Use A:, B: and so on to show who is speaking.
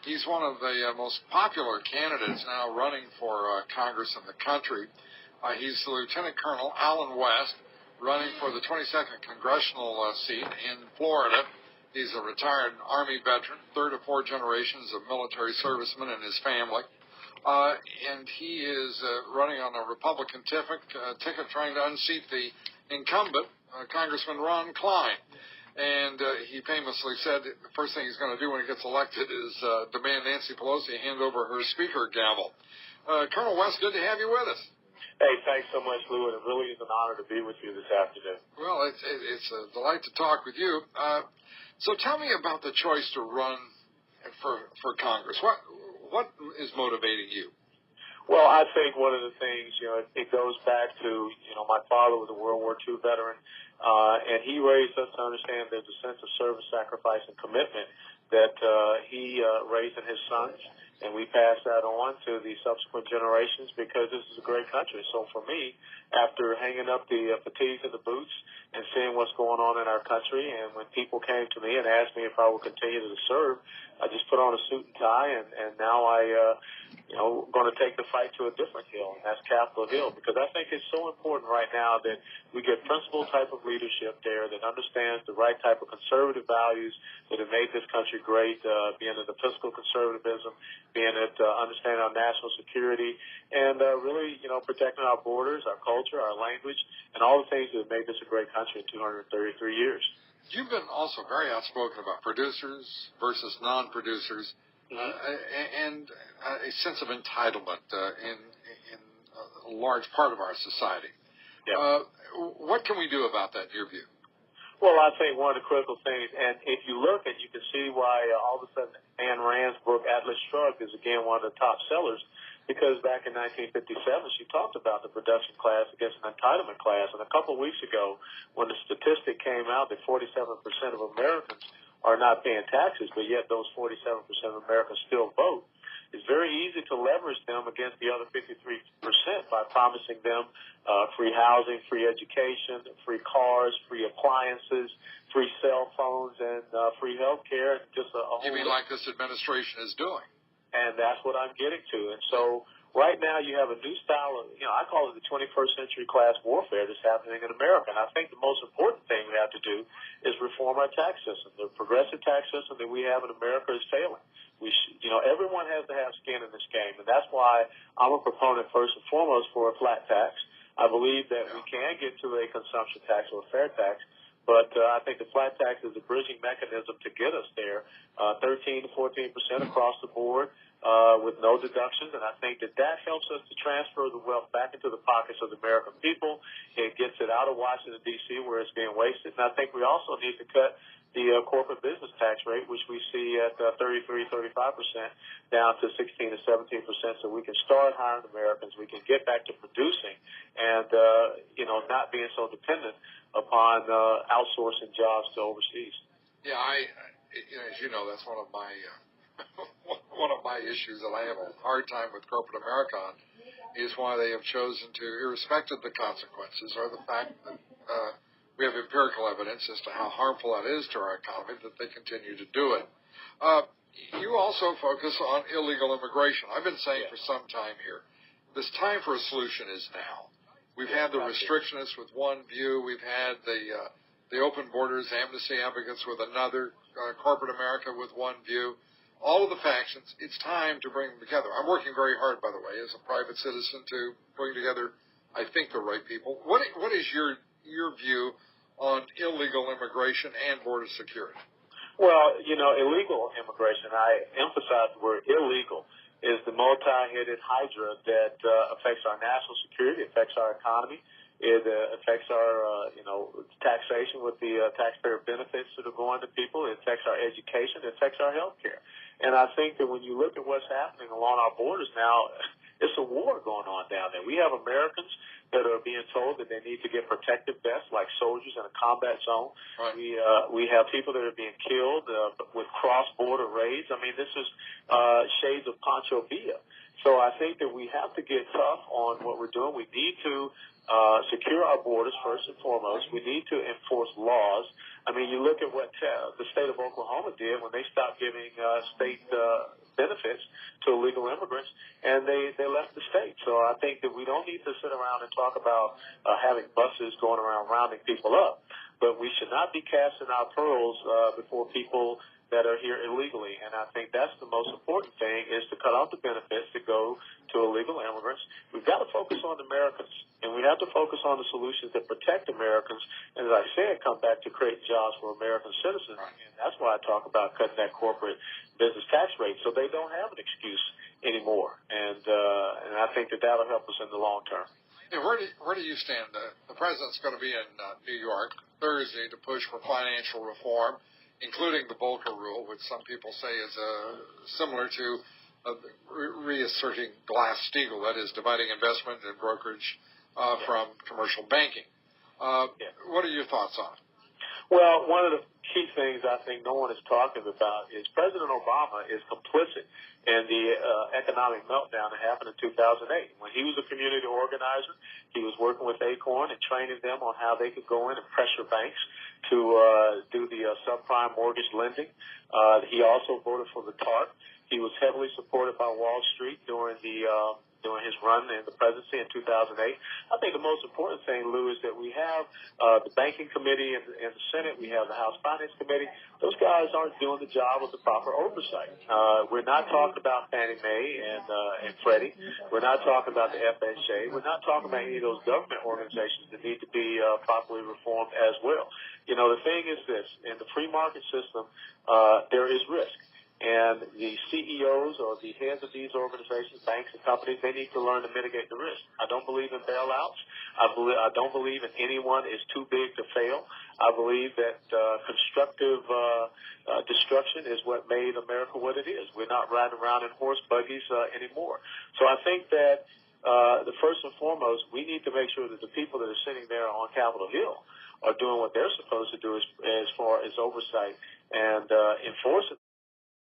A: He's one of the most popular candidates now running for Congress in the country. He's Lieutenant Colonel Alan West, running for the 22nd Congressional seat in Florida. He's a retired Army veteran, third of four generations of military servicemen in his family. And he is running on a Republican ticket trying to unseat the incumbent, Congressman Ron Klein. And he famously said the first thing he's going to do when he gets elected is demand Nancy Pelosi hand over her speaker gavel. Colonel West, good to have you with us.
B: Hey, thanks so much, Lou, and it really is an honor to be with you this afternoon.
A: Well, it's a delight to talk with you. So tell me about the choice to run for Congress. What is motivating you?
B: Well, I think one of the things, it goes back to, my father was a World War II veteran, and he raised us to understand there's a sense of service, sacrifice, and commitment that he raised in his sons, and we pass that on to the subsequent generations because this is a great country. So for me, after hanging up the fatigues and the boots and seeing what's going on in our country, and when people came to me and asked me if I would continue to serve, I just put on a suit and tie, and now I going to take the fight to a different hill, and that's Capitol Hill, because I think it's so important right now that we get principled type of leadership there that understands the right type of conservative values that have made this country great, being it the fiscal conservatism, being it understanding our national security, and really, protecting our borders, our culture, our language, and all the things that have made this a great country in 233 years.
A: You've been also very outspoken about producers versus non-producers. And a sense of entitlement in a large part of our society.
B: Yeah.
A: What can we do about that, in your view?
B: Well, I think one of the critical things, and if you look and you can see why all of a sudden Ayn Rand's book Atlas Shrugged is again one of the top sellers, because back in 1957 she talked about the production class against an entitlement class. And a couple of weeks ago, when the statistic came out that 47% of Americans are not paying taxes, but yet those 47% of Americans still vote, it's very easy to leverage them against the other 53% by promising them free housing, free education, free cars, free appliances, free cell phones, and free health care. Just a whole
A: You mean like this administration is doing?
B: And that's what I'm getting to. And so right now you have a new style of, I call it the 21st century class warfare that's happening in America. And I think the most important thing we have to do is reform our tax system. The progressive tax system that we have in America is failing. Everyone has to have skin in this game. And that's why I'm a proponent first and foremost for a flat tax. I believe that we can get to a consumption tax or a fair tax. But I think the flat tax is a bridging mechanism to get us there, 13 to 14% across the board with no deductions. And I think that helps us to transfer the wealth back into the pockets of the American people. It gets it out of Washington, D.C., where it's being wasted. And I think we also need to cut the corporate business tax rate, which we see at 33, 35%, down to 16 to 17%, so we can start hiring Americans, we can get back to producing, and, not being so dependent upon outsourcing jobs to overseas.
A: Yeah, as you know, that's one of my issues that I have a hard time with corporate America on, is why they have chosen to, irrespective of the consequences, or the fact that we have empirical evidence as to how harmful that is to our economy, that they continue to do it. You also focus on illegal immigration. I've been saying for some time here, this time for a solution is now. We've had the restrictionists with one view. We've had the open borders amnesty advocates with another, corporate America with one view. All of the factions, it's time to bring them together. I'm working very hard, by the way, as a private citizen to bring together, I think, the right people. What is your view on illegal immigration and border security?
B: Well, illegal immigration, I emphasize the word illegal, is the multi-headed hydra that affects our national security, affects our economy. It affects our, taxation with the taxpayer benefits that are going to people. It affects our education. It affects our health care. And I think that when you look at what's happening along our borders now, it's a war going on down there. We have Americans that are being told that they need to get protective vests like soldiers in a combat zone. Right. We have people that are being killed with cross-border raids. I mean, this is shades of Pancho Villa. So I think that we have to get tough on what we're doing. We need to secure our borders first and foremost. We need to enforce laws. I mean, you look at what the state of Oklahoma did when they stopped giving state benefits to illegal immigrants, and they left the state. So I think that we don't need to sit around and talk about having buses going around rounding people up, but we should not be casting our pearls before people that are here illegally. And I think that's the most important thing, is to cut off the benefits that go to illegal immigrants. We've got to focus on Americans, and we have to focus on the solutions that protect Americans. And as I said, come back to create jobs for American citizens. And that's why I talk about cutting that corporate business tax rate, so they don't have an excuse anymore. And I think that that'll help us in the long term.
A: Yeah, where do you stand? The president's going to be in New York Thursday to push for financial reform, including the Volcker Rule, which some people say is similar to reasserting Glass-Steagall, that is, dividing investment and brokerage from commercial banking. What are your thoughts on it?
B: Well, one of the key things I think no one is talking about is President Obama is complicit in the economic meltdown that happened in 2008. When he was a community organizer, he was working with Acorn and training them on how they could go in and pressure banks to do the subprime mortgage lending. He also voted for the TARP. He was heavily supported by Wall Street during his run in the presidency in 2008. I think the most important thing, Lou, is that we have the Banking Committee in the Senate. We have the House Finance Committee. Those guys aren't doing the job with the proper oversight. We're not talking about Fannie Mae and Freddie. We're not talking about the FHA. We're not talking about any of those government organizations that need to be properly reformed as well. You know, the thing is this: in the free market system, there is risk. And the CEOs or the heads of these organizations, banks and companies, they need to learn to mitigate the risk. I don't believe in bailouts. I don't believe in anyone is too big to fail. I believe that constructive destruction is what made America what it is. We're not riding around in horse buggies anymore. So I think that the first and foremost, we need to make sure that the people that are sitting there on Capitol Hill are doing what they're supposed to do as far as oversight and enforcing